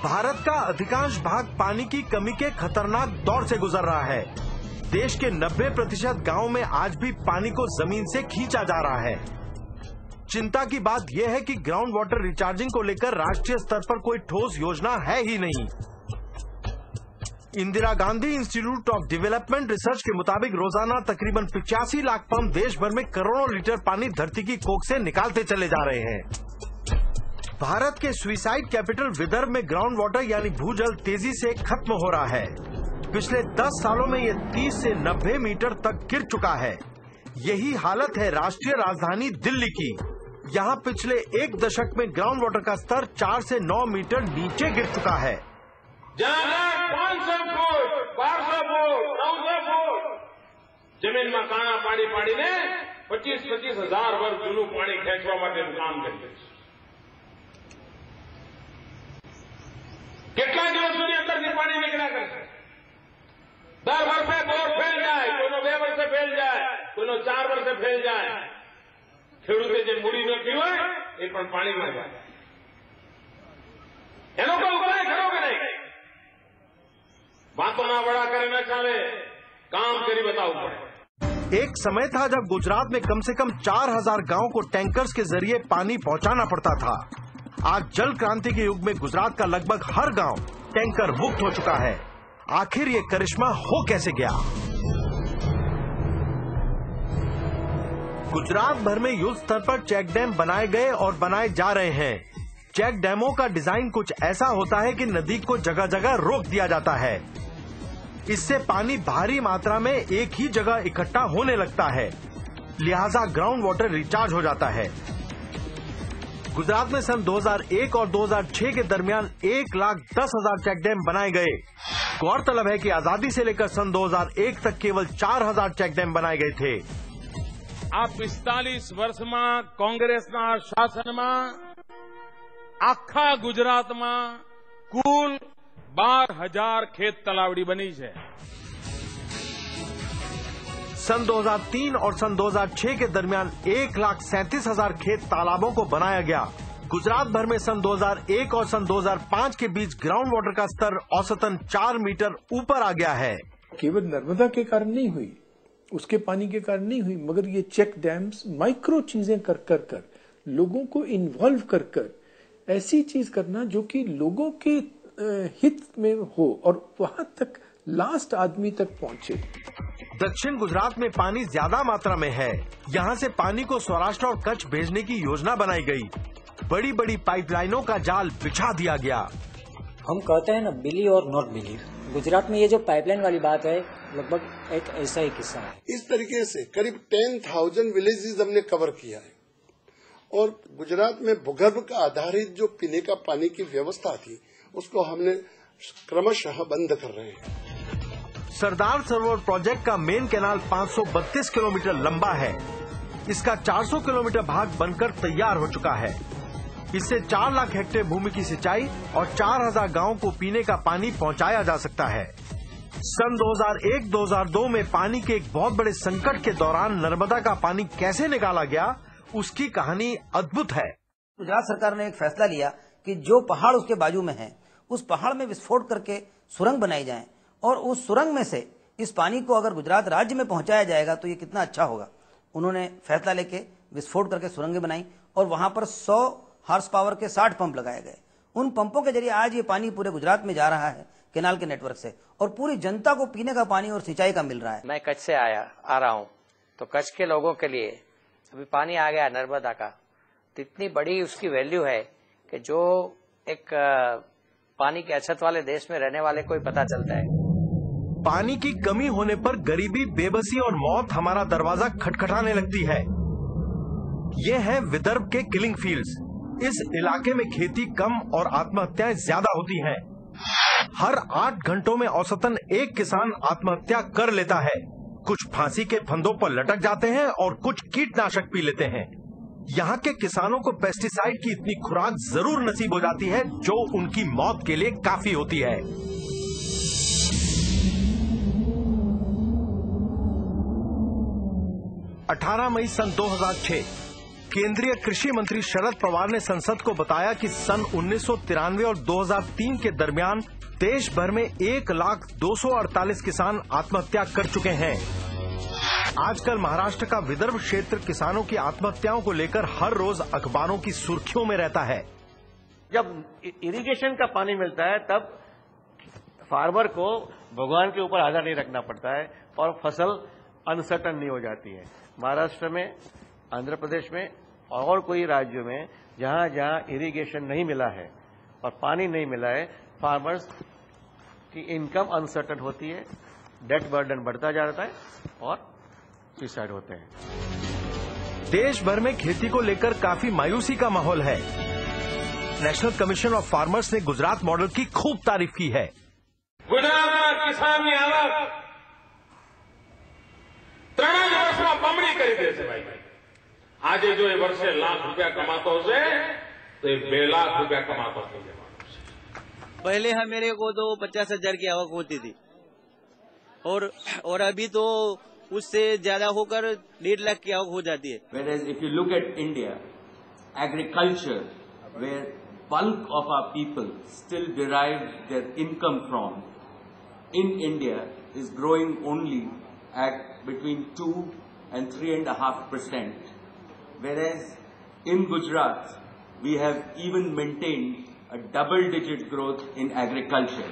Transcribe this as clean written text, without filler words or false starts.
भारत का अधिकांश भाग पानी की कमी के खतरनाक दौर से गुजर रहा है। देश के 90% गांवों में आज भी पानी को जमीन से खींचा जा रहा है। चिंता की बात यह है कि ग्राउंड वाटर रिचार्जिंग को लेकर राष्ट्रीय स्तर पर कोई ठोस योजना है ही नहीं। Indira Gandhi institute of development research के मुताबिक रोजाना तकरीबन 85 लाख पंप देश भर में करोड़ों लीटर पानी धरती की कोख से निकालते चले जा रहे हैं। भारत के सुइसाइड कैपिटल विदर्भ में ग्राउंड वाटर यानी भूजल तेजी से खत्म हो रहा है। पिछले 10 सालों में ये 30 से 90 मीटर तक गिर चुका है। यही हालत है राष्ट्रीय राजधानी दिल्ली की। यहाँ पिछले एक दशक में ग्राउंड वाटर का स्तर 4 से 9 मीटर नीचे गिर चुका है। 500 फुट 1200 फुट 900 फुट जमीन में काणा पाड़ी पाड़ीने 25 હજાર વર્ષ જૂનું પાણી ખેંચવા માટેનું કામ કર્યું છે। કેટલા દિવસ સુધી અંદરથી પાણી નીકળ્યા કરશે? 10 વર્ષે બોર ફેલ જાય, કોઈનો 2 વર્ષે ફેલ જાય, કોઈનો 4 વર્ષે ફેલ જાય। ખેડૂતે જે મૂડી નાખી હોય એ પણ પાણીમાં જાય। એનો કોઈ ઉપાય ખરો કે નહીં? बातों ना बड़ा करे न चाहे, काम करी बताओ पड़े। एक समय था जब गुजरात में कम से कम 4000 गांव को टैंकर्स के जरिए पानी पहुंचाना पड़ता था। आज जल क्रांति के युग में गुजरात का लगभग हर गांव टैंकर मुक्त हो चुका है। आखिर ये करिश्मा हो कैसे गया? गुजरात भर में युद्ध स्तर पर चेक डैम बनाए गए और बनाए जा रहे हैं। चेक डैमों का डिजाइन कुछ ऐसा होता है कि नदी को जगह जगह रोक दिया जाता है। इससे पानी भारी मात्रा में एक ही जगह इकट्ठा होने लगता है, लिहाजा ग्राउंड वाटर रिचार्ज हो जाता है। गुजरात में सन 2001 और 2006 के दरमियान 1,10,000 चेक डैम बनाए गए। गौरतलब है कि आजादी से लेकर सन 2001 तक केवल 4,000 चेक डैम बनाए गए थे। आ 45 वर्ष में कांग्रेस शासन में आखा गुजरात में कुल 12,000 खेत तलावड़ी बनी है। सन 2003 और सन 2006 के दरमियान 1,37,000 खेत तालाबों को बनाया गया। गुजरात भर में सन 2001 और सन 2005 के बीच ग्राउंड वाटर का स्तर औसतन 4 मीटर ऊपर आ गया है। केवल नर्मदा के कारण नहीं हुई, उसके पानी के कारण नहीं हुई, मगर ये चेक डैम्स माइक्रो चीजें कर लोगों को इन्वॉल्व कर ऐसी चीज करना जो कि लोगों के हित में हो और वहां तक लास्ट आदमी तक पहुंचे। दक्षिण गुजरात में पानी ज्यादा मात्रा में है। यहाँ से पानी को सौराष्ट्र और कच्छ भेजने की योजना बनाई गई। बड़ी बड़ी पाइपलाइनों का जाल बिछा दिया गया। हम कहते हैं ना, बिलीव और नॉट बिलीव। गुजरात में ये जो पाइपलाइन वाली बात है, लगभग एक ऐसा ही किस्सा है। इस तरीके से करीब 10,000 विलेजेस हमने कवर किया है और गुजरात में भूगर्भ का आधारित जो पीने का पानी की व्यवस्था थी उसको हमने क्रमशः बंद कर रहे हैं। सरदार सरोवर प्रोजेक्ट का मेन कैनाल 532 किलोमीटर लंबा है। इसका 400 किलोमीटर भाग बनकर तैयार हो चुका है। इससे 4 लाख हेक्टेयर भूमि की सिंचाई और 4,000 गांवों को पीने का पानी पहुंचाया जा सकता है। सन 2001-2002 में पानी के एक बहुत बड़े संकट के दौरान नर्मदा का पानी कैसे निकाला गया, उसकी कहानी अद्भुत है। गुजरात सरकार ने एक फैसला लिया कि जो पहाड़ उसके बाजू में है, उस पहाड़ में विस्फोट करके सुरंग बनाई जाए और उस सुरंग में से इस पानी को अगर गुजरात राज्य में पहुंचाया जाएगा तो ये कितना अच्छा होगा। उन्होंने फैसला लेके विस्फोट करके सुरंगें बनाई और वहां पर 100 हार्स पावर के 60 पंप लगाए गए। उन पंपों के जरिए आज ये पानी पूरे गुजरात में जा रहा है केनाल के नेटवर्क से और पूरी जनता को पीने का पानी और सिंचाई का मिल रहा है। मैं कच्छ से आ रहा हूँ, तो कच्छ के लोगों के लिए अभी पानी आ गया नर्मदा का, तो इतनी बड़ी उसकी वैल्यू है कि जो एक पानी की अछत वाले देश में रहने वाले को ही पता चलता है। पानी की कमी होने पर गरीबी, बेबसी और मौत हमारा दरवाजा खटखटाने लगती है। ये है विदर्भ के किलिंग फील्ड्स। इस इलाके में खेती कम और आत्महत्याएं ज्यादा होती हैं। हर 8 घंटों में औसतन एक किसान आत्महत्या कर लेता है। कुछ फांसी के फंदों पर लटक जाते हैं और कुछ कीटनाशक पी लेते हैं। यहाँ के किसानों को पेस्टिसाइड की इतनी खुराक जरूर नसीब हो जाती है जो उनकी मौत के लिए काफी होती है। 18 मई सन 2006 केंद्रीय कृषि मंत्री शरद पवार ने संसद को बताया कि सन 1993 और 2003 के दरमियान देश भर में 1,02,48 किसान आत्महत्या कर चुके हैं। आजकल महाराष्ट्र का विदर्भ क्षेत्र किसानों की आत्महत्याओं को लेकर हर रोज अखबारों की सुर्खियों में रहता है। जब इरिगेशन का पानी मिलता है तब फार्मर को भगवान के ऊपर आधार नहीं रखना पड़ता है और फसल अनसर्टन नहीं हो जाती है। महाराष्ट्र में, आंध्र प्रदेश में और कोई राज्यों में जहां जहां इरिगेशन नहीं मिला है और पानी नहीं मिला है, फार्मर्स की इनकम अनसर्टन होती है, डेट बर्डन बढ़ता जाता है और सुसाइड होते हैं। देश भर में खेती को लेकर काफी मायूसी का माहौल है। नेशनल कमीशन ऑफ फार्मर्स ने गुजरात मॉडल की खूब तारीफ की है। ગુજરાતમાં કિસાનની આવક 3 જ વર્ષમાં બમણી કરી દેશે ભાઈ। આજે જો એ વર્ષે ₹1,00,000 કમાતો હશે તો એ ₹2,00,000 કમાતો થઈ જવાનો છે। पहले मेरे को तो 50,000 की आवक होती थी और अभी तो उससे ज्यादा होकर 1.5 लाख की आवक हो जाती है। Whereas if you look at India, agriculture, where bulk of our people still derive their income from, in India is growing only at between 2 and 3.5%, whereas in Gujarat we have even maintained a double-digit growth in agriculture.